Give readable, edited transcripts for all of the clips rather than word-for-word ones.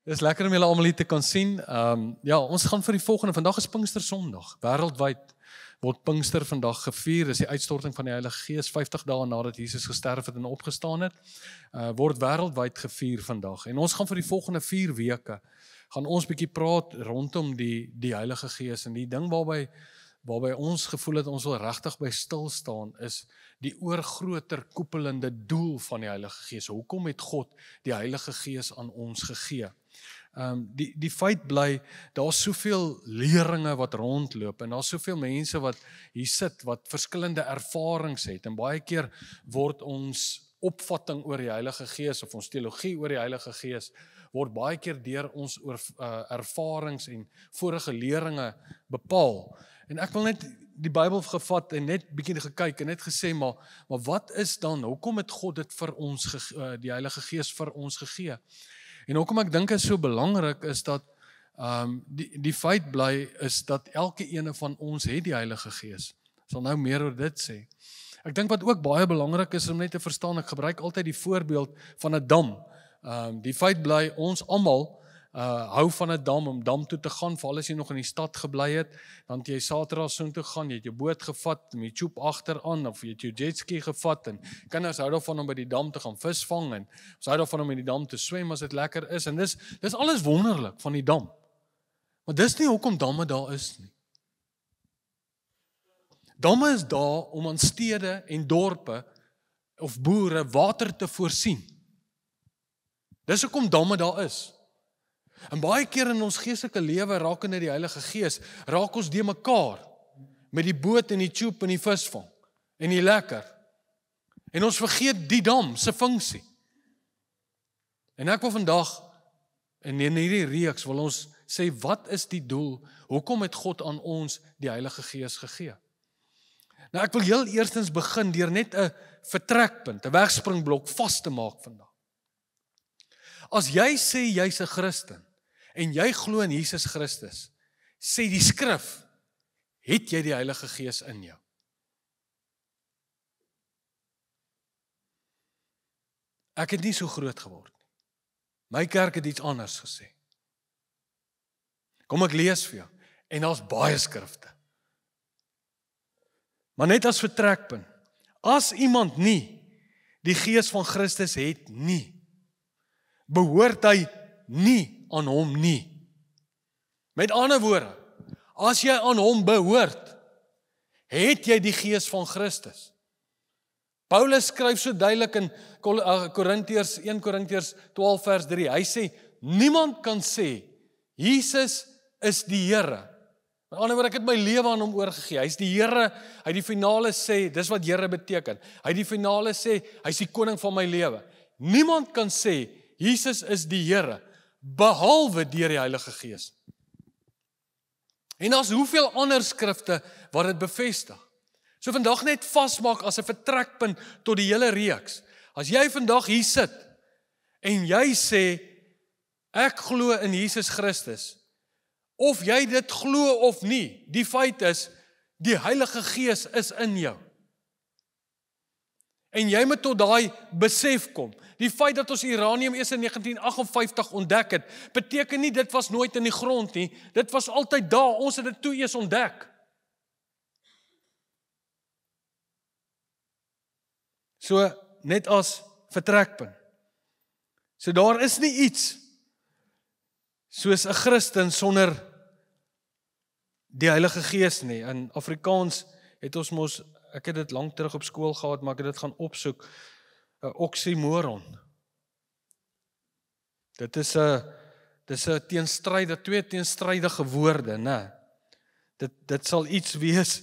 Dis lekker om julle almal hier te kan sien. Ja, ons gaan vir die volgende, vandag is Pinkstersondag. Wêreldwyd word Pinkster vandag gevier. Dis die uitstorting van die Heilige Gees 50 dae nadat Jesus gesterf het en opgestaan het. Word wêreldwyd gevier vandag. En ons gaan vir die volgende 4 weke gaan ons bietjie praat rondom die Heilige Gees en die ding waarby ons gevoel het ons wil regtig by stil staan is die oorgroter koepelende doel van die Heilige Gees. Hoekom het God die Heilige Gees aan ons gegee? Die feit bly, daar's soveel leringe wat rondloop en daar's soveel mense wat hier sit wat verskillende ervarings het en baie keer word ons opvatting oor die Heilige Gees of ons teologie oor die Heilige Gees word baie keer deur ons ervarings en vorige leringe bepaal. En ek wil net die Bybel gevat en net bietjie gekyk en net gesê maar wat is dan, hoekom het God dit vir ons die Heilige Gees vir ons gegee? En hoekom ek dink is so belangrik is dat die feit bly is dat elke ene van ons het die Heilige Gees. Ek sal nou meer oor dit sê. Ek dink wat ook baie belangrik is om net te verstaan, ek gebruik altyd die voorbeeld van 'n dam. Die feit bly ons almal hou van 'n dam om dam toe te gaan, veral as jy nog in die stad gebly het, dan jy Saterdag soontoe gaan, jy het jou boot gevat, met jou tjoep agteraan of jy het jou jetski gevat en kinders hou daarvan om by die dam te gaan visvang en ons hou daarvan om in die dam te swem as dit lekker is en dis alles wonderlik van die dam. Maar dis nie hoekom damme daar is nie. Damme is daar om aan stede en dorpe of boere water te voorsien. Dis hoekom damme daar is. En baie keer in ons geestelike lewe rakende die Heilige Gees, raak ons de mekaar met die boot en die tjoep en die visvang en die lekker. En ons vergeet die dam se funksie. En ek wil vandag in hierdie reeks wil ons sê wat is die doel? Hoekom het God aan ons die Heilige Gees gegee? Nou ek wil heel eerstens begin deur net 'n vertrekpunt, 'n wegspringblok vas te maak vandag. As jy sê jy's 'n Christen en jy glo in Jesus Christus, sê die skrif, het jy die Heilige Gees in jou. Ek het nie so groot geword nie. My kerk het iets anders gesê. Kom ek lees vir jou. En daar's baie skrifte. Maar net as vertrekpunt, as iemand nie die Gees van Christus het nie, behoort hy nie aan hom nie. Met ander woorde, as jy aan hom behoort, het jy die Gees van Christus. Paulus skryf so duidelik in 1 Korintiërs 12 vers 3, hy sê, niemand kan sê, Jesus is die Here. Met ander woorde, ek het my lewe aan hom oorgegee, hy is die Here, hy die finale sê, dis wat Here beteken, hy die finale sê, hy is die koning van my lewe. Niemand kan sê, Jesus is die Here, behalwe deur die Heilige Gees. En daar's hoeveel ander skrifte wat dit bevestig. So vandag net vasmaak as 'n vertrekpunt tot die hele reeks. As jy vandag hier sit en jy sê ek glo in Jesus Christus, of jy dit glo of nie, die feit is die Heilige Gees is in jou. En jy moet tot daai besef kom. Die feit dat ons uranium eers in 1958 ontdek het, beteken nie dit was nooit in die grond nie. Dit was altyd daar, ons het dit toe eers ontdek. So, net as vertrekpunt. So daar is nie iets soos 'n Christen sonder die Heilige Gees nie. In Afrikaans het ons mos, ek het dit lank terug op skool gehad, maar ek het dit gaan opsoek, 'n oxymoron. Dit is 'n twee teenstrydige woorde, né? Dit sal iets wees,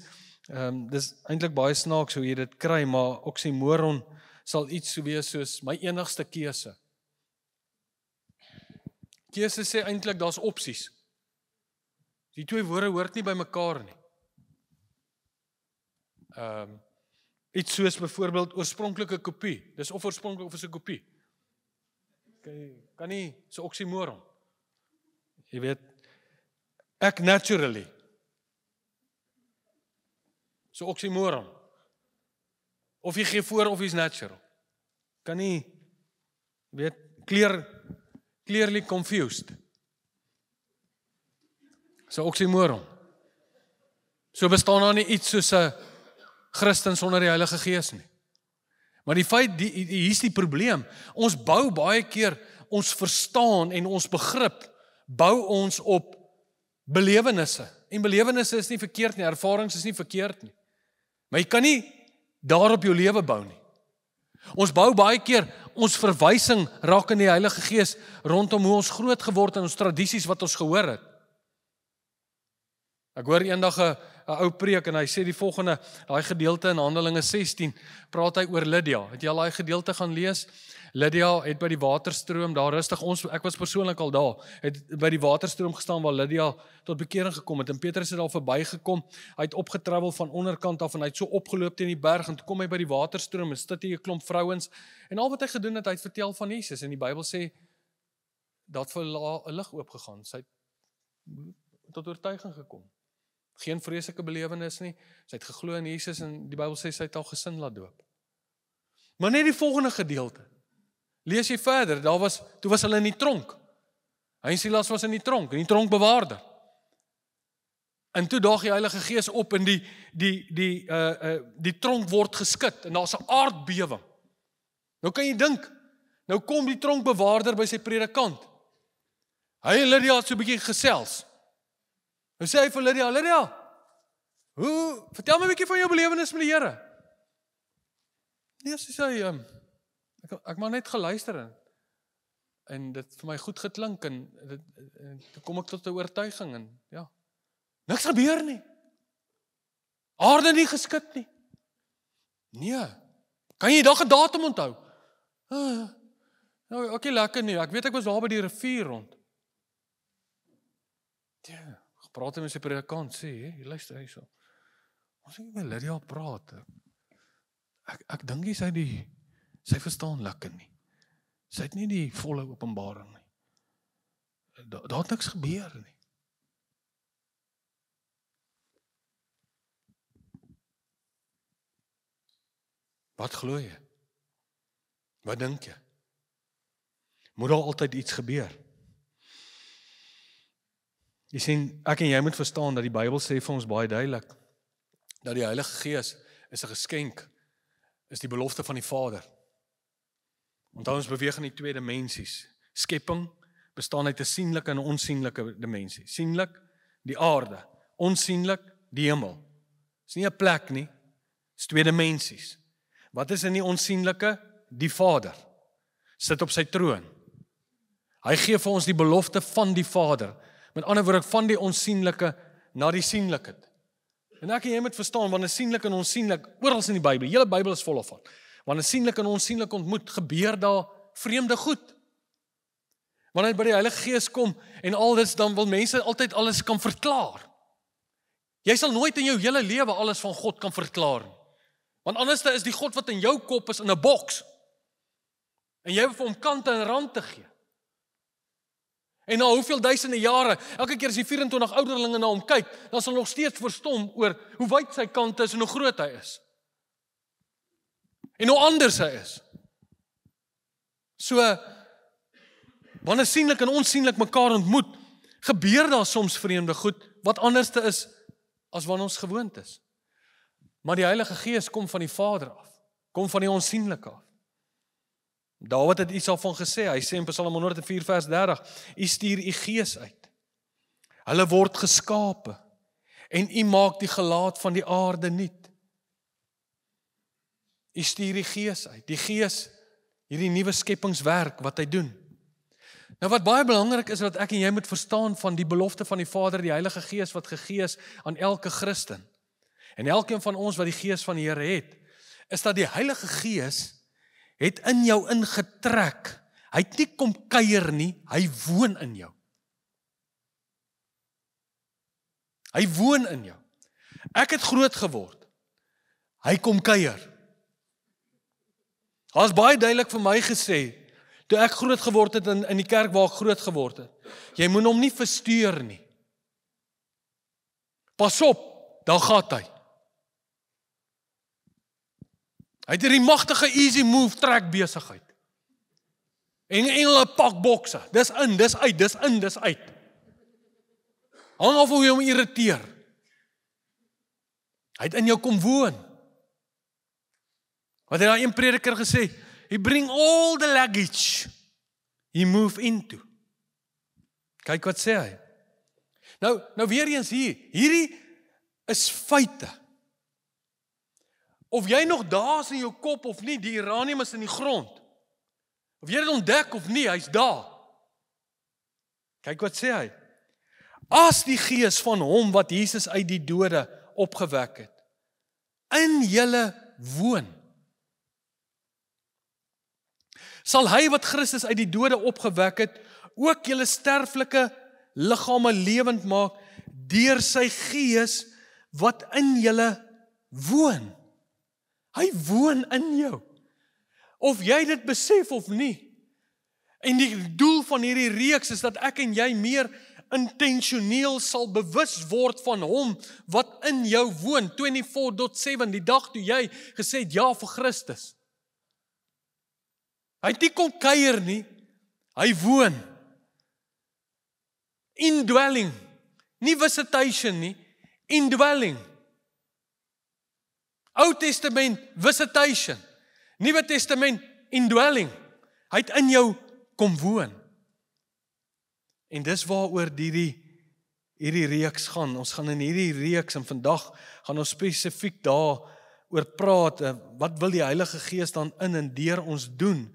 dis eintlik baie snaaks hoe jy dit kry, maar oxymoron sal iets wees soos my enigste keuse. Keuse sê eintlik daar's opsies. Die twee woorde hoort nie by mekaar nie. Iets soos byvoorbeeld oorspronklike kopie. Dis of oorspronklik of is 'n kopie. Kan nie so oxymoron. Jy weet, act naturally. So oxymoron. Of jy gee voor of is natural. Kan nie, weet, kleur clearly confused. So oxymoron. So bestaan daar nie iets soos 'n Christen sonder die Heilige Gees nie. Maar die feit, hier is die probleem. Ons bou baie keer ons verstaan en ons begrip, bou ons op belewennisse. En belewennisse is nie verkeerd nie, ervarings is nie verkeerd nie. Maar jy kan nie daarop jou lewe bou nie. Ons bou baie keer ons verwysing raak in die Heilige Gees rondom hoe ons groot geword en ons tradisies wat ons gehoor het. Ek hoor eendag 'n ou preek en hy sê die volgende, daai gedeelte in Handelinge 16, praat hy oor Lydia. Het jy al daai gedeelte gaan lees? Lydia het by die waterstroom daar rustig, ek was persoonlik al daar, het by die waterstroom gestaan waar Lydia tot bekering gekom het, en Petrus het daar verbygekom, hy het opgetravel van onderkant af, en hy het so opgeloop teen die berg, en toe kom hy by die waterstroom, en sit hier 'n klomp vrouens, en al wat hy gedoen het, hy het vertel van Jesus, en die Bybel sê, dat vir haar 'n lig oopgegaan, sy het tot oortuiging gekom. Geen vreeslike belewenis nie, sy het geglo in Jesus, en die Bybel sê, sy het al gesin laat doop. Maar net die volgende gedeelte, lees jy verder, toe was hulle in die tronk. Hy en Silas was in die tronkbewaarder. En toe daag die Heilige Gees op en die tronk word geskit en daar's 'n aardbewing. Nou kan jy dink, nou kom die tronkbewaarder by sy predikant. Hy en Lydia het so 'n bietjie gesels. Nou sê hy vir Lydia, vertel my 'n bietjie van jou belewenis met die Here. Nee, sy sê, ek maar net geluister en dit vir my goed geklink en toe kom ek tot 'n oortuiging en ja, niks gebeur nie. Aarde nie geskit nie. Nee, kan jy dalk 'n datum onthou? Nou, okay, lekker nie, ek weet ek was daar by die rivier rond. Ja, gepraat met sy predikant, sê, jy luister hy so. Ons het met Lydia praat. Ek dink nie sy verstaan lekker nie. Sy het nie die volle openbaring nie. Daar het niks gebeur nie. Wat glo jy? Wat dink jy? Moet daar altyd iets gebeur? Jy sien, ek en jy moet verstaan dat die Bybel sê vir ons baie duidelik, dat die Heilige Gees is 'n geskenk, is die belofte van die Vader. Onthou, ons beweeg in die twee dimensies. Skepping bestaan uit 'n sienlike en 'n onsienlike dimensie. Sienlik, die aarde. Onsienlik, die hemel. Dis nie 'n plek nie, dis twee dimensies. Wat is in die onsienlike? Die Vader sit op sy troon. Hy gee vir ons die belofte van die Vader. Met ander woorde, van die onsienlike na die sienlike. En ek en jy moet verstaan, wanneer sienlik en onsienlik, oral in die Bybel, die hele Bybel is vol van. Wanneer sienlik en onsienlik ontmoet, gebeur daar vreemde goed. Wanneer hy by die Heilige Gees kom en al dit, dan wil mense altyd alles kan verklaar. Jy sal nooit in jou hele lewe alles van God kan verklaar. Want anders is die God wat in jou kop is in 'n boks. En jy wil vir hom kante en rande gee. En na hoeveel duisende jare, elke keer as die 24 ouderlinge na hom kyk, dan sal nog steeds verstom oor hoe wyd sy kante is en hoe groot hy is. En hoe anders hy is. So, wanneer sienlik en onsienlik mekaar ontmoet, gebeur daar soms vreemde goed, wat anderste is as wanneer ons gewoond is. Maar die Heilige Gees kom van die Vader af, kom van die onsienlike af. Dawid het iets al van gesê, hy sê in Psalm 104 vers 30, U stuur U Gees uit. Hulle word geskape en U maak die gelaat van die aarde nuut. U stuur die Gees uit, die Gees, hierdie nuwe skepingswerk wat hy doen. Nou wat baie belangrik is, wat ek en jy moet verstaan van die belofte van die Vader, die Heilige Gees wat gegee is aan elke Christen, en elkeen van ons wat die Gees van die Here het, is dat die Heilige Gees het in jou ingetrek. Hy het nie kom kuier nie, hy woon in jou. Hy woon in jou. Ek het groot geword. Hy kom kuier. Hy is baie duidelik vir my gesê, toe ek groot geword het in die kerk waar ek groot geword het, jy moet hom nie versteur nie. Pas op, daar gaat hy. Hy het hierdie magtige easy move trek besigheid. En engele pak bokse. Dis in, dis uit, dis in, dis uit. Hang af hoe jy hom irriteer. Hy het in jou kom woon. Wat het daai een prediker gesê? He bring all the luggage he move into. Kyk wat sê hy. Nou weer eens hierdie is feite. Of jy nog daar is in jou kop of nie, die uranium is in die grond. Of jy dit ontdek of nie, hy's daar. Kyk wat sê hy. As die gees van hom wat Jesus uit die dode opgewek het, in julle woon, sal hy wat Christus uit die dode opgewek het, ook julle sterflike liggame lewend maak, deur sy gees wat in julle woon. Hy woon in jou. Of jy dit besef of nie. En die doel van hierdie reeks is dat ek en jy meer intentioneel sal bewus word van hom wat in jou woon. 24/7, die dag toe jy gesê het ja vir Christus. Hy het nie kom kuier nie, hy woon. Indwelling, nie visitation nie, indwelling. Ou Testament, visitation. Nuwe Testament, indwelling. Hy het in jou kom woon. En dis waaroor hierdie reeks gaan. Ons gaan in hierdie reeks en vandag gaan ons spesifiek daaroor praat. Wat wil die Heilige Gees dan in en deur ons doen?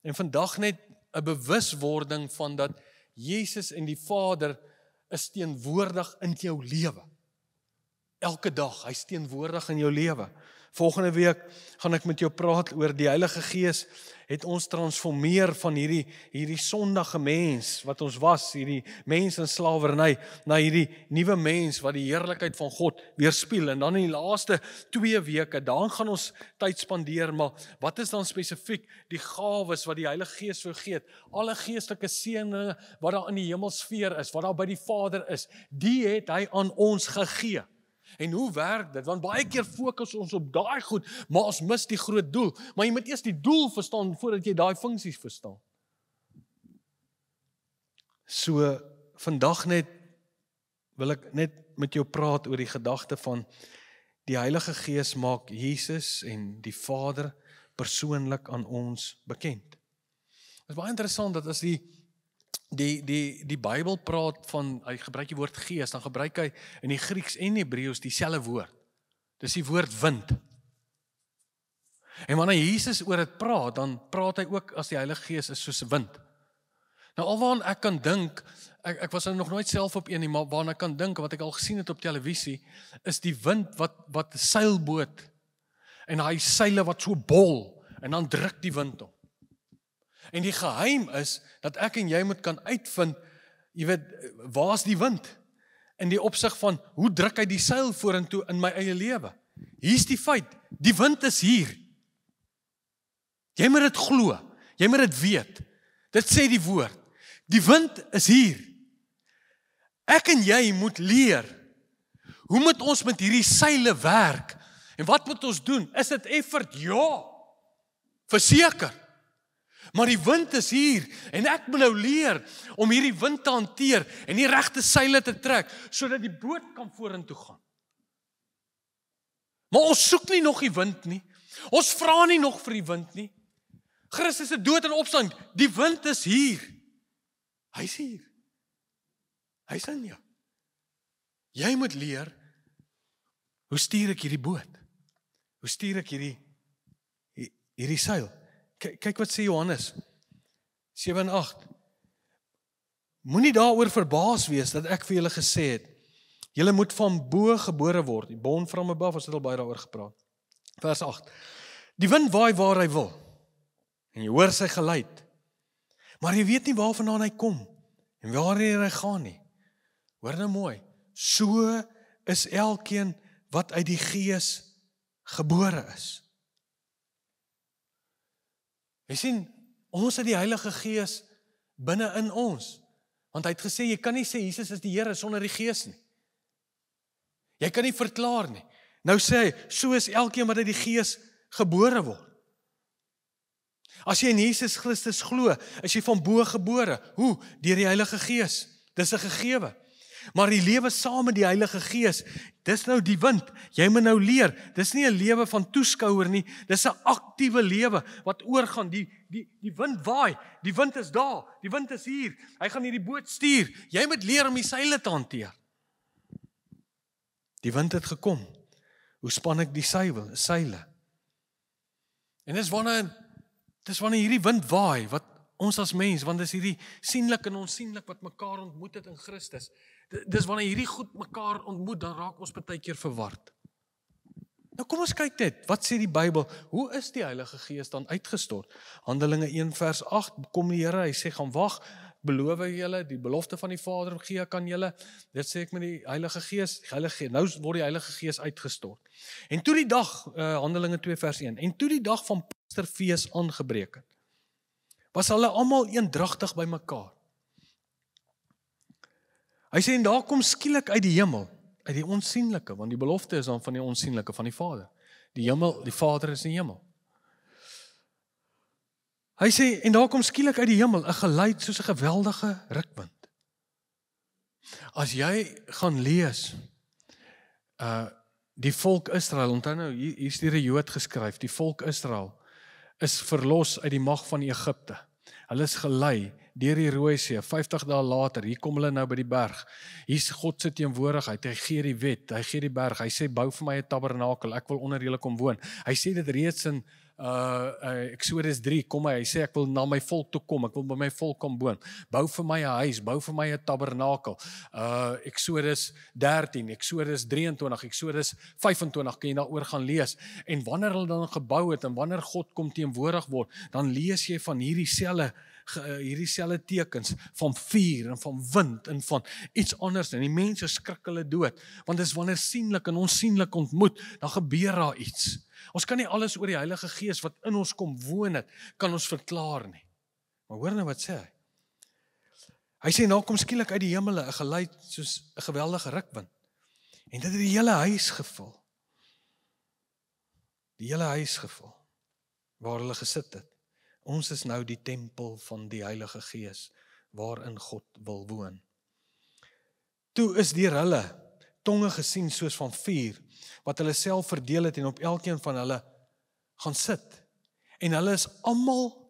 En vandag net 'n bewuswording van dat Jesus en die Vader is teenwoordig in jou lewe. Elke dag, hy is teenwoordig in jou lewe. Volgende week gaan ek met jou praat oor die Heilige Gees het ons transformeer van hierdie sondige mens wat ons was, hierdie mens in slawerny, na hierdie nuwe mens wat die heerlikheid van God weerspieël. En dan in die laaste 2 weke, dan gaan ons tyd spandeer, maar wat is dan spesifiek die gawes wat die Heilige Gees vir gee? Alle geestelike seëninge wat daar in die hemelsfeer is, wat daar by die Vader is, die het hy aan ons gegee. En hoe werk dit? Want baie keer fokus ons op daai goed, maar ons mis die groot doel. Maar jy moet eers die doel verstaan voordat jy daai funksies verstaan. So vandag wil ek net met jou praat oor die gedagte van die Heilige Gees maak Jesus en die Vader persoonlik aan ons bekend. Dit is baie interessant dat as die Bybel praat van, hy gebruik die woord gees, dan gebruik hy in die Grieks en Hebreëus dieselfde woord. Dis die woord wind. En wanneer Jesus oor dit praat, dan praat hy ook as die Heilige Gees is soos wind. Nou alwaar ek kan dink, ek was nog nooit self op een nie, maar waarna ek kan dink, wat ek al gesien het op televisie, is die wind wat seilboot, en hy seile wat so bol, en dan druk die wind op. En die geheim is, dat ek en jy moet kan uitvind, jy weet, waar is die wind? In die opsig van, hoe druk hy die seil vorentoe in my eie lewe? Hier is die feit, die wind is hier. Jy moet dit glo, jy moet dit weet. Dit sê die woord, die wind is hier. Ek en jy moet leer, hoe moet ons met hierdie seile werk? En wat moet ons doen? Is dit effort? Ja, verseker. Maar die wind is hier, en ek moet nou leer om hierdie wind te hanteer, en die regte seile te trek, sodat die boot kan vorentoe gaan. Maar ons soek nie nog die wind nie, ons vra nie nog vir die wind nie. Christus is dood en opstaan, die wind is hier. Hy is hier. Hy is in jou. Jy moet leer, hoe stuur ek hierdie boot? Hoe stuur ek hierdie seil? Kyk wat sê Johannes 7 en 8. Moenie daaroor verbaas wees dat ek vir julle gesê het, julle moet van bo gebore word, die born from above, ons het al baie daaroor gepraat. Vers 8. Die wind waai waar hy wil, en jy hoor sy geluid, maar jy weet nie waarvandaan hy kom, en waarheen hy gaan nie. Hoor nou mooi, so is elkeen wat uit die Gees gebore is. Jy sien, ons het die Heilige Gees binne in ons. Want hy het gesê, jy kan nie sê Jesus is die Here sonder die Gees nie. Jy kan nie verklaar nie. Nou sê hy, so is elkeen wat uit die Gees gebore word. As jy in Jesus Christus glo, is jy van bo gebore. Hoe? Deur die Heilige Gees. Dis 'n gegewe. Maar die lewe saam met die Heilige Gees, dis nou die wind. Jy moet nou leer. Dis nie 'n lewe van toeskouer nie. Dis 'n aktiewe lewe wat oorgaan. Die wind waai. Die wind is daar. Die wind is hier. Hy gaan hierdie boot stuur. Jy moet leer om die seile te hanteer. Die wind het gekom. Hoe span ek die seile? En dis wanneer hierdie wind waai, wat ons as mens, want dis hierdie sienlik en onsienlik wat mekaar ontmoet het in Christus. Dis wanneer hierdie goed mekaar ontmoet, dan raak ons baie keer verward. Nou kom ons kyk net, wat sê die Bybel? Hoe is die Heilige Gees dan uitgestort? Handelinge 1 vers 8, kom die Here, hy sê, gaan wag, beloof julle, die belofte van die Vader gee kan julle, dit sê ek met die Heilige Gees, nou word die Heilige Gees uitgestort. En toe die dag, Handelinge 2 vers 1, en toe die dag van Pinksterfees aangebreek het, was hulle almal eendragtig by mekaar. Hy sê, en daar kom skielik uit die hemel, uit die onsienlike, want die belofte is dan van die onsienlike, van die Vader. Die hemel, die Vader is in die hemel. Hy sê, en daar kom skielik uit die hemel 'n geluid soos 'n geweldige rukwind. As jy gaan lees, die volk Israel, onthou nou, hier is deur 'n Jood geskryf, die volk Israel is verlos uit die mag van Egipte. Hulle is gelei deur die Rooi See, 50 dae later, hier kom hulle nou by die berg. Hier is God se teenwoordigheid, hy gee die wet, hy gee die berg, hy sê, bou vir my 'n tabernakel, ek wil onder julle kom woon. Hy sê dit reeds in Exodus 3, kom hy sê, ek wil na my volk toe kom, ek wil by my volk kom woon. Bou vir my 'n huis, bou vir my 'n tabernakel. Exodus 13, Exodus 23, Exodus 25, kan jy daaroor gaan lees. En wanneer hulle dan gebou het, en wanneer God kom teenwoordig word, dan lees jy van hierdie selfe tekens, van vuur en van wind, en van iets anders, en die mense skrik hulle dood, want dis wanneer sienlik en onsienlik ontmoet, dan gebeur daar iets. Ons kan nie alles oor die Heilige Gees wat in ons kom woon het, kan ons verklaar nie. Maar hoor nou wat sê hy. Hy sê, nou kom skielik uit die hemele 'n geluid soos 'n geweldige rukwind. En dit het die hele huis gevul. Die hele huis gevul, waar hulle gesit het. Ons is nou die tempel van die Heilige Gees, waarin God wil woon. Toe is deur hulle tonge gesien soos van vuur, wat hulle self verdeel het en op elkeen van hulle gaan sit. En hulle is almal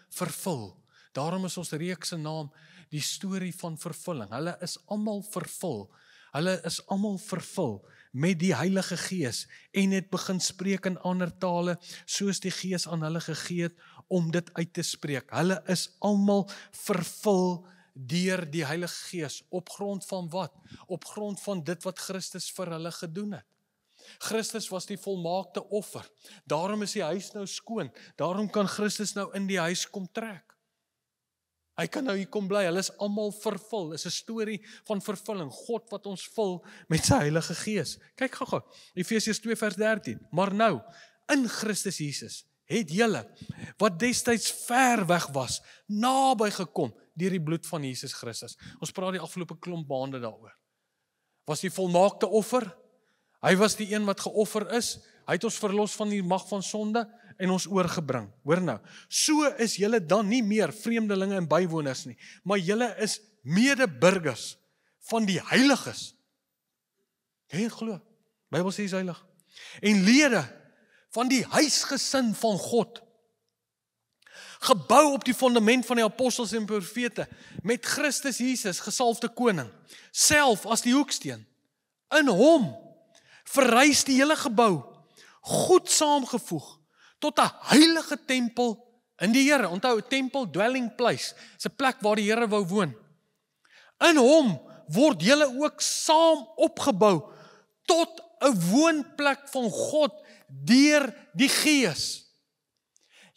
vervul. Daarom is ons reeks se naam die storie van vervulling. Hulle is almal vervul. Hulle is almal vervul met die Heilige Gees en het begin spreek in ander tale, soos die Gees aan hulle gegee het om dit uit te spreek. Hulle is almal vervul deur die Heilige Gees, op grond van wat? Op grond van dit wat Christus vir hulle gedoen het. Christus was die volmaakte offer, daarom is die huis nou skoon, daarom kan Christus nou in die huis kom trek. Hy kan nou hier kom bly, hulle is almal vervul, is 'n storie van vervulling, God wat ons vul met sy Heilige Gees. Kyk gou, Efesiërs 2 vers 13, maar nou, in Christus Jesus, het julle, wat destyds ver weg was, naby gekom, deur die bloed van Jesus Christus. Ons praat die afgelope klomp maande daaroor. Was die volmaakte offer? Hy was die een wat geoffer is. Hy het ons verlos van die mag van sonde en ons oorgebring. Hoor nou, so is julle dan nie meer vreemdelinge en bywoners nie, maar julle is medeburgers van die heiliges. Jy glo, Bybel sê is heilig. En lede van die huisgesin van God, gebou op die fundament van die apostels en profete, met Christus Jesus, gesalfde koning, self as die hoeksteen. In hom verrys die hele gebou, goed saamgevoeg, tot 'n heilige tempel in die Here. Onthou, tempel, dwelling place, is 'n plek waar die Here wou woon. In hom word julle ook saam opgebou, tot 'n woonplek van God, deur die Gees.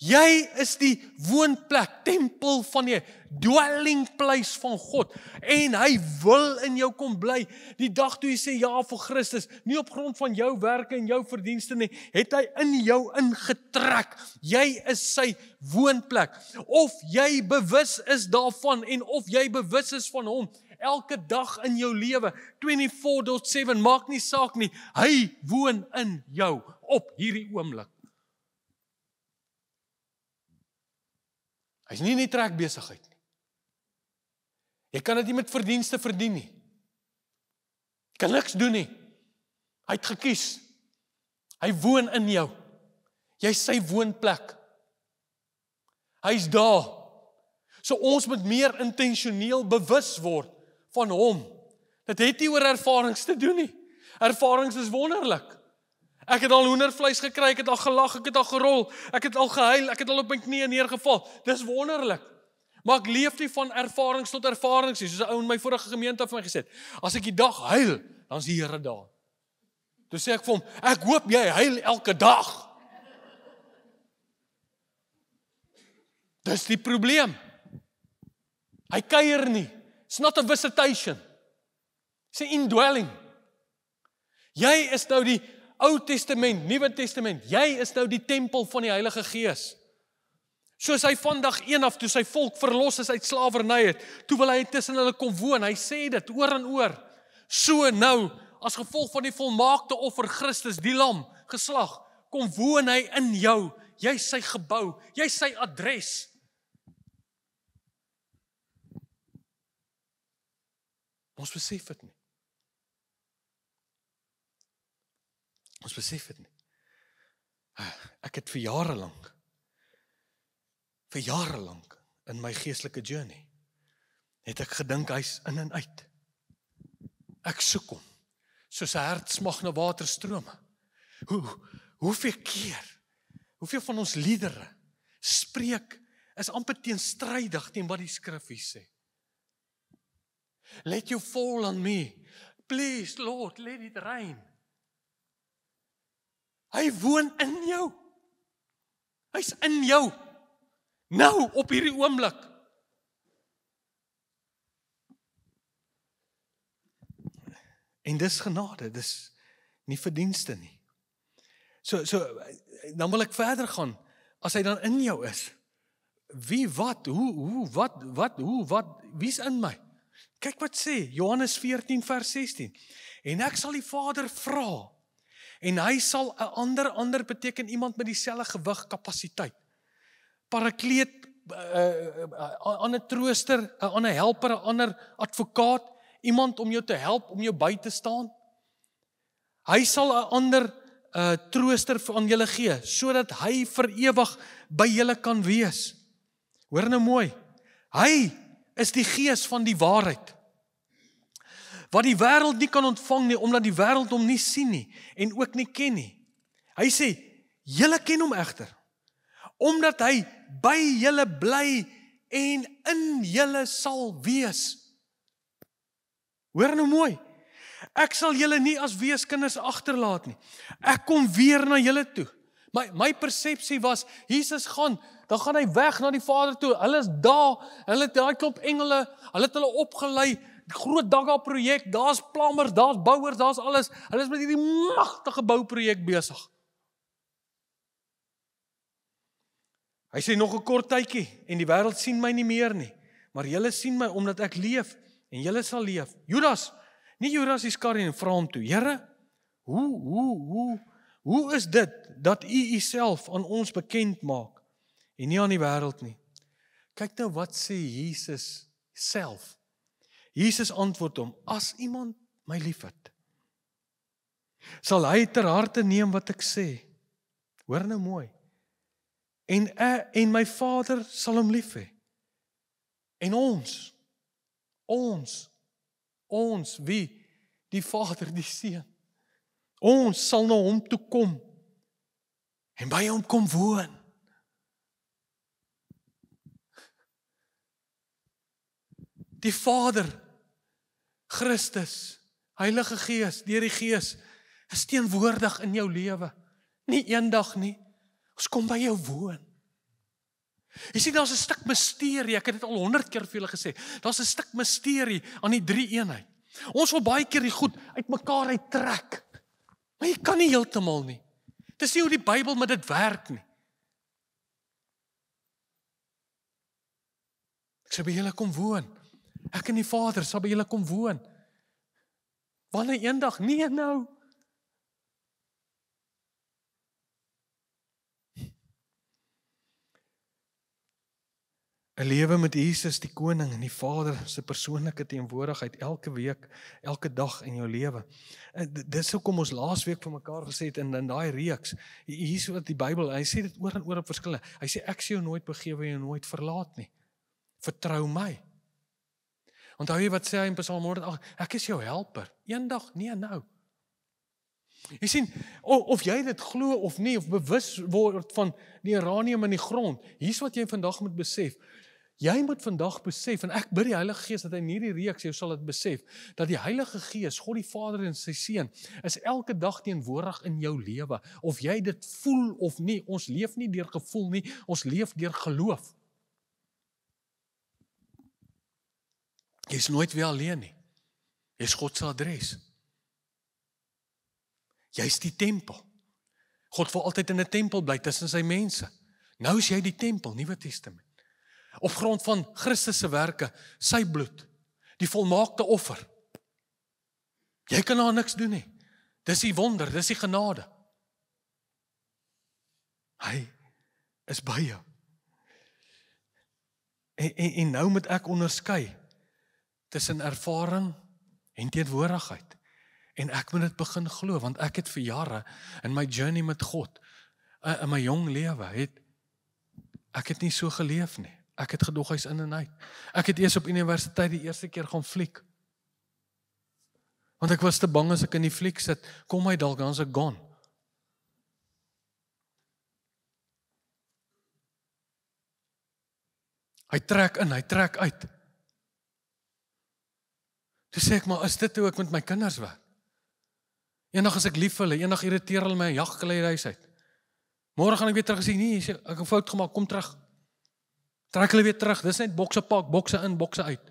Jy is die woonplek, tempel van die dwelling place van God, en hy wil in jou kom bly. Die dag toe jy sê ja vir Christus, nie op grond van jou werke en jou verdienste nie, het hy in jou ingetrek. Jy is sy woonplek. Of jy bewus is daarvan, en of jy bewus is van hom, elke dag in jou lewe, 24/7, maak nie saak nie, hy woon in jou, op hierdie oomblik. Hy's nie in die trekbesigheid nie. Jy kan dit nie met verdienste verdien nie. Jy kan niks doen nie. Hy het gekies. Hy woon in jou. Jy is sy woonplek. Hy's daar. So ons moet meer intentioneel bewus word van hom. Dit het nie oor ervarings te doen nie. Ervarings is wonderlik. Ek het al hoendervleis gekry, ek het al gelag, ek het al gerol, ek het al gehuil, ek het al op my knieë neergeval. Dis wonderlik. Maar ek leef nie van ervarings tot ervarings nie, soos 'n ou in my vorige gemeente vir my gesê het. As ek die dag huil, dan is die Here daar. Toe sê ek vir hom, ek hoop jy huil elke dag. Dis die probleem. Hy kuier nie. It's not a visitation. It's an indwelling. Jy is nou die Ou Testament, Nuwe Testament. Jy is nou die tempel van die Heilige Gees. Soos hy van dag 1 af, toe sy volk verlos is uit slawerny het, toe wil hy tussen hulle kom woon. Hy sê dit oor en oor. So nou, as gevolg van die volmaakte offer Christus, die lam, geslag, kom woon hy in jou. Jy is sy gebou, jy is sy adres. Ons besef dit nie. Ons besef dit nie. Ek het vir jare lank in my geestelike journey, het ek gedink hy's in en uit. Ek soek hom, soos 'n hert smag na waterstrome. Hoeveel keer, hoeveel van ons liedere spreek, is amper teenstrydig teen wat die skrif hier sê. Let you fall on me. Please, Lord, let it rain. Hy woon in jou. Hy's in jou. Nou, op hierdie oomblik. En dis genade, dis nie verdienste nie. So, dan wil ek verder gaan. As hy dan in jou is, wie, wat, wie's in my? Kyk wat sê, Johannes 14 vers 16. En ek sal die Vader vra, en hy sal 'n ander beteken iemand met dieselfde gewig, kapasiteit. Parakleet, 'n ander trooster, 'n ander helper, 'n ander advokaat, iemand om jou te help, om jou by te staan. Hy sal 'n ander trooster aan julle gee, sodat hy vir ewig by julle kan wees. Hoor nou mooi, hy is die gees van die waarheid, wat die wêreld nie kan ontvang nie, omdat die wêreld hom nie sien nie, en ook nie ken nie. Hy sê, julle ken hom egter, omdat hy by julle bly, en in julle sal wees. Hoor nou mooi, ek sal julle nie as weeskinders agterlaat nie, ek kom weer na julle toe. My persepsie was, Jesus gaan, dan gaan hy weg na die Vader toe, hulle is daar, hulle het daai klop engele, hulle het hulle opgelei, groot Daga projek, daar's plammers, daar's bouers, daar's alles, hulle is met hierdie magtige bouprojek besig. Hy sê nog 'n kort tydjie, en die wêreld sien my nie meer nie, maar julle sien my omdat ek leef, en julle sal leef. Judas, nie Judas Iskariot, vra hom toe, Here, hoe is dit, dat u self aan ons bekend maak, en nie aan die wêreld nie? Kyk nou wat sê Jesus self. Jesus antwoord hom, as iemand my liefhet, sal hy ter harte neem wat ek sê. Hoor nou mooi. En my Vader sal hom lief hê. En ons, wie? Die Vader, die Seun. Ons sal na hom toe kom, en by hom kom woon. Die Vader, Christus, Heilige Gees, deur die Gees, is teenwoordig in jou lewe. Nie eendag nie. Ons kom by jou woon. Jy sien, daar's 'n stuk misterie, ek het dit al 100 keer vir julle gesê, daar's 'n stuk misterie aan die drie eenheid. Ons wil baie keer die goed uit mekaar uittrek, maar jy kan nie heeltemal nie. Dis nie hoe die Bybel met dit werk nie. Ek sê by julle kom woon. Ek en die Vader sal by julle kom woon. Wanneer eendag? Nee, nou. 'n lewe met Jesus, die koning en die Vader se persoonlike teenwoordigheid elke week, elke dag in jou lewe. Dis hoekom ons laasweek vir mekaar gesê het in daai reeks. Hier is wat die Bybel, hy sê dit oor en oor op verskillende. Hy sê ek sê jou nooit begewe en jou nooit verlaat nie. Vertrou my. Onthou jy wat sê hy in Psalm 108? Ek is jou helper. Eendag, nee nou. Jy sien, of jy dit glo of nie, of bewus word van die uranium in die grond, hier's wat jy vandag moet besef. Jy moet vandag besef, en ek bid die Heilige Gees dat hy in hierdie reeks jou sal dit besef, dat die Heilige Gees, God die Vader en sy Seun, is elke dag teenwoordig in jou lewe. Of jy dit voel of nie, ons leef nie deur gevoel nie, ons leef deur geloof. Jy is nooit weer alleen nie. Jy is God se adres. Jy is die tempel. God wil altyd in 'n tempel bly tussen sy mense. Nou is jy die tempel, Nuwe Testament. Op grond van Christus se werke, sy bloed, die volmaakte offer. Jy kan daar niks doen nie. Dis die wonder, dis die genade. Hy is by jou. En nou moet ek onderskei tussen ervaring en teenwoordigheid. En ek moet dit begin glo, want ek het vir jare in my journey met God, in my jong lewe, ek het nie so geleef nie. Ek het gedog hy's in en uit. Ek het eers op universiteit die eerste keer gaan fliek. Want ek was te bang as ek in die fliek sit, kom hy dalk, dan is ek gone. Hy trek in, hy trek uit. Toe sê ek, maar is dit hoe ek met my kinders werk? Eendag as ek lief vir hulle, eendag irriteer hulle my en jag hulle huis uit. Môre gaan ek weer terug en sê, nee, ek het 'n fout gemaak, kom terug. Trek hulle weer terug, dis net bokse pak, bokse in, bokse uit.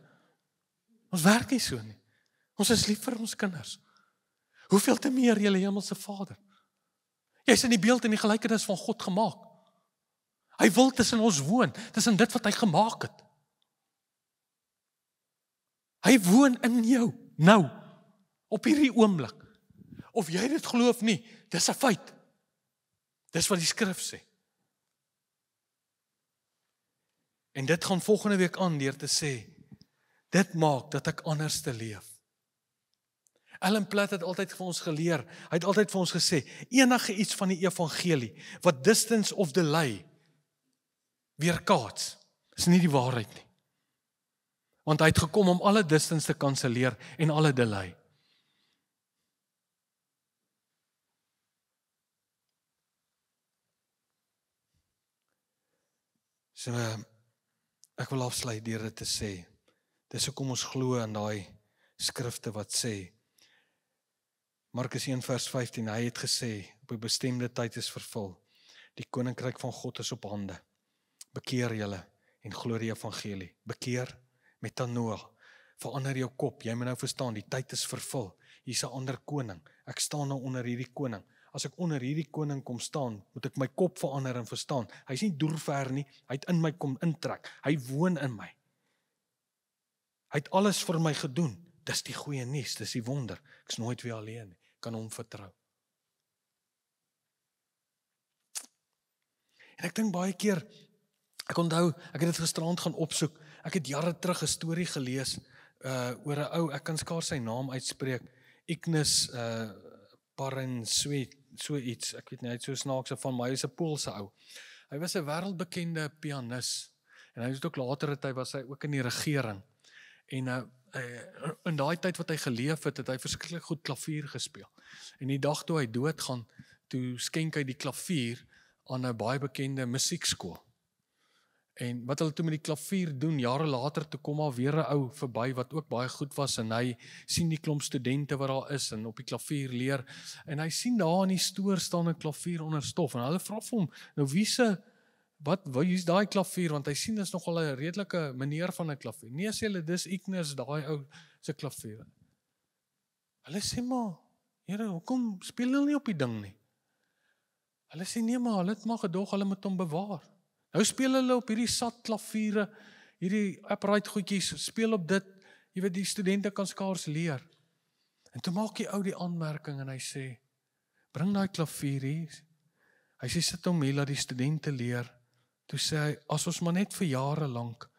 Ons werk nie so nie. Ons is lief vir ons kinders. Hoeveel te meer julle hemelse Vader. Jy is in die beeld en die gelykenis van God gemaak. Hy wil tussen ons woon, tussen dit wat hy gemaak het. Hy woon in jou, nou, op hierdie oomblik. Of jy dit glo of nie, dis 'n feit. Dis wat die skrif sê. En dit gaan volgende week aan deur te sê, dit maak dat ek anders te leef. Ellen Platt het altyd vir ons geleer, hy het altyd vir ons gesê, enige iets van die evangelie, wat distance of delay, weerkaats, is nie die waarheid nie. Want hy het gekom om alle distance te kanselleer en alle delay. So, ek wil afsluit deur dit te sê, dis hoekom ons glo in daai skrifte wat sê, Markus 1 vers 15, hy het gesê, op 'n bestemde tyd is vervul, die koninkryk van God is op hande, bekeer julle en glo die evangelie, bekeer, metanoia, verander jou kop, jy moet nou verstaan, die tyd is vervul, hier's 'n ander koning, ek staan nou onder hierdie koning, as ek onder hierdie koning kom staan, moet ek my kop verander en verstaan, hy is nie doerver nie, hy het in my kom intrek, hy woon in my, hy het alles vir my gedoen, dis die goeie nuus, dis die wonder, ek is nooit weer alleen nie, kan hom vertrou. En ek dink baie keer, ek onthou, ek het dit gisterand gaan opsoek, ek het jare terug 'n storie gelees, oor 'n ou, ek kan skaars sy naam uitspreek, Ignas Parensuet, so iets, ek weet nie, hy het so snaakse van, maar hy is 'n Poolse ou. Hy was 'n wêreldbekende pianis, en hy was ook later, hy was hy ook in die regering, en in daai tyd wat hy geleef het, het hy verskriklik goed klavier gespeel. En die dag toe hy doodgaan, toe skenk hy die klavier aan 'n baie bekende musiekskool. En wat hulle toe met die klavier doen, jare later, toe kom al weer 'n ou verby wat ook baie goed was, en hy sien die klomp studente wat daar is, en op die klavier leer, en hy sien daar in die stoor staan 'n klavier onder stof, en hulle vra vir hom, nou wie is daai klavier, want hy sien dis nogal 'n redelike meneer van 'n klavier. Nee, sê hulle, dis Ignas, daai ou se klavier. Hulle sê maar, Here, hoekom speel hulle nie op die ding nie? Hulle sê nee, maar hulle het maar gedog, hulle moet hom bewaar. Nou speel hulle op hierdie sat klaviere, hierdie upright goedjies, speel op dit, jy weet, die studente kan skaars leer. En toe maak die ou die aanmerking en hy sê, bring daai klavier hier. Hy sê, sit hom hier, laat die studente leer. Toe sê hy, as ons maar net vir jare lank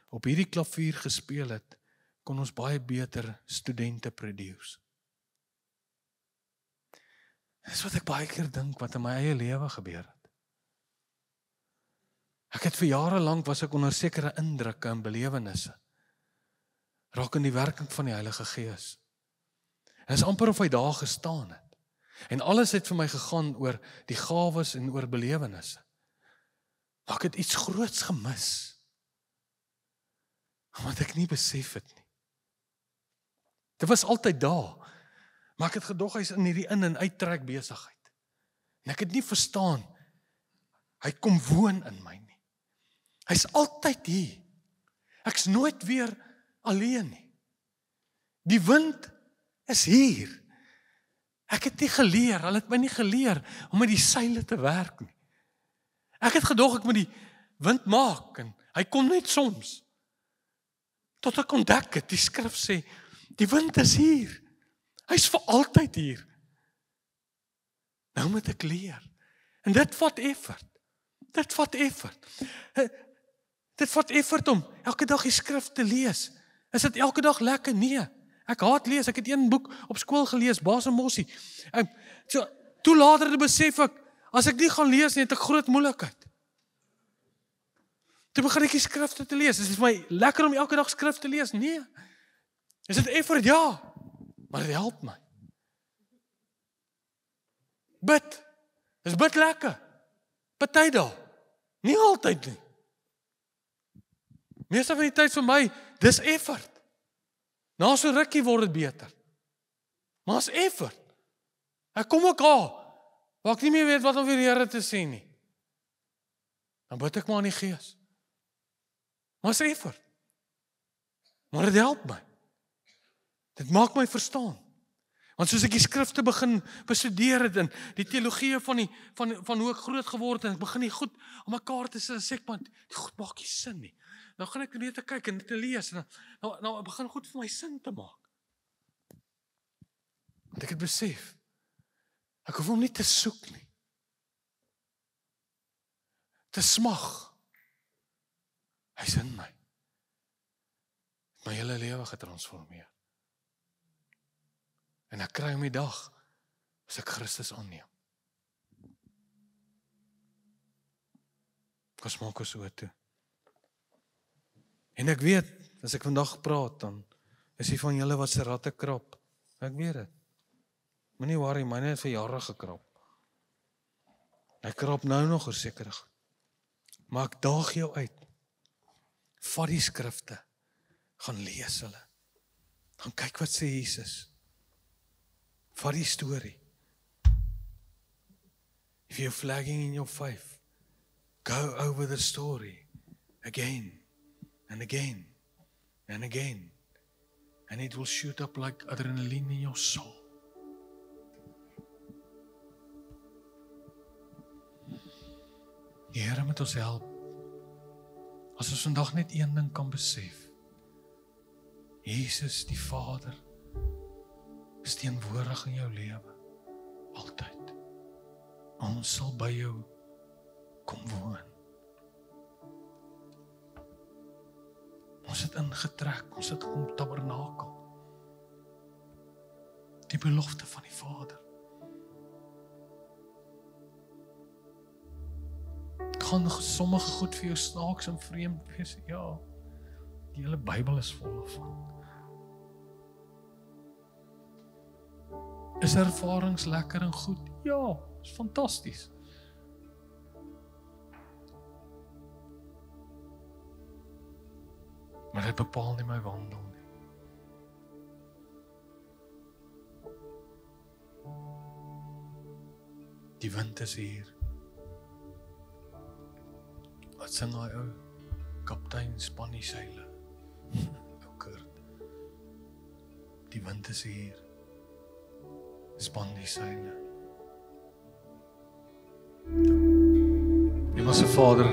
op hierdie klavier gespeel het, kon ons baie beter studente produce. Dis wat ek baie keer dink wat in my eie lewe gebeur het. Ek het vir jare lank was ek onder sekere indrukke en belewennisse rakende die werking van die Heilige Gees. En is amper of hy daar gestaan het. En alles het vir my gegaan oor die gawes en oor belewennisse. Maar ek het iets groots gemis. Omdat ek nie besef het nie. Dit was altyd daar. Maar ek het gedog hy's in hierdie in- en uittrek besigheid. En ek het nie verstaan, hy kom woon in my nie. Hy's altyd hier. Ek's nooit weer alleen nie. Die wind is hier. Ek het nie geleer, hulle het my nie geleer om met die seile te werk nie. Ek het gedog ek moet die wind maak en hy kom net soms. Tot ek ontdek het, die skrif sê, die wind is hier. Hy's vir altyd hier. Nou moet ek leer. En dit vat effort. Dit vat effort. Dit vat effort om elke dag die skrif te lees. Is dit elke dag lekker? Nee. Ek haat lees. Ek het een boek op skool gelees, Baas en Mossie. Toe later besef ek, as ek nie gaan lees nie, het ek groot moeilikheid. Toe begin ek die skrifte te lees. Is dit vir my lekker om elke dag skrif te lees? Nee. Is dit effort? Ja. Maar dit help my. Bid. Is bid lekker? Party dae. Nie altyd nie. Meeste van die tyd vir my, dis effort. Na so rukkie word dit beter. Maar is effort. Ek kom ook al, waar ek nie meer weet wat om vir die Here te sê nie. Dan bid ek maar in die Gees. Maar is effort. Maar dit help my. Dit maak my verstaan. Want soos ek die skrifte begin bestudeer het en die teologie van hoe ek groot geword het en ek begin die goed om mekaar te sê ek, man, die goed maak nie sin nie. Nou gaan ek weer te kyk en te lees en nou begin goed vir my sin te maak. Want ek het besef, ek hoef hom nie te soek nie. Te smag. Hy's in my. My hele lewe getransformeer. En ek kry hom die dag as ek Christus aanneem. Kom maak ons so toe. En ek weet, as ek vandag praat, dan is die van julle wat se ratte krap. Ek weet dit. Moenie worry, myne het vir jare gekrap. Ek krap nou nog verseker. Maar ek daag jou uit. Vat die skrifte. Gaan lees hulle. Gaan kyk wat sê Jesus. Vat die storie. If you're flagging in your faith, go over the story again and again and again, and it will shoot up like adrenaline in your soul. Die Here moet ons help. As ons vandag net een ding kan besef. Jesus, die Vader, is teenwoordig in jou lewe. Altyd. Ons sal by jou kom woon. Ons het ingetrek, ons het kom tabernakel. Die belofte van die Vader. Gaan sommige goed vir jou snaaks en vreemd wees. Ja, die hele Bybel is vol van. Is ervarings lekker en goed? Ja, is fantasties. Maar dit bepaal nie my wandel nie. Die wind is hier. Wat sing hy ou? Kaptein span die seile. Ou Kurt. Die wind is hier. Span die seile. Hemelse Vader,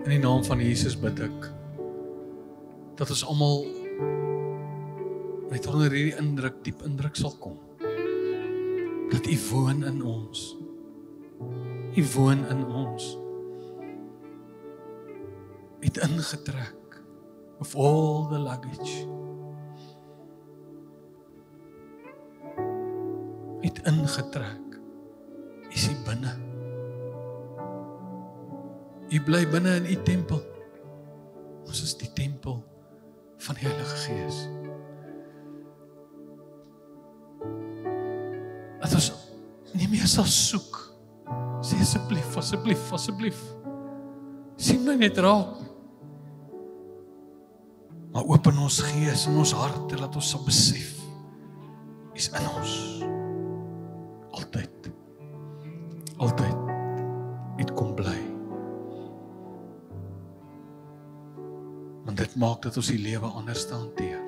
in die naam van Jesus bid ek, dat ons almal net onder hierdie indruk, diep indruk sal kom. Dat U woon in ons. U woon in ons. het ingetrek of all the luggage. Het ingetrek. Is hy binne? U bly binne in u tempel. Ons is die tempel van die Heilige Gees. Dat ons nie meer sal soek. Sê asseblief, asseblief, asseblief. Sien my net raak. Maar open ons gees en ons harte, dat ons sal besef, is in ons. Altyd. Altyd. Het kom bly. Want dit maak dat ons die lewe anders te hanteer.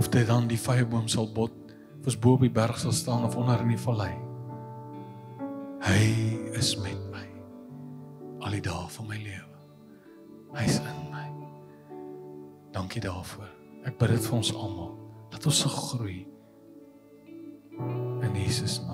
Of dit dan die vyeboom sal bot, of ons bo op die berg sal staan, of onder in die vallei. Hy is met my, al die dae van my lewe. Hy is in my. Dankie daarvoor. Ek bid dit vir ons almal, dat ons sal groei in Jesus naam.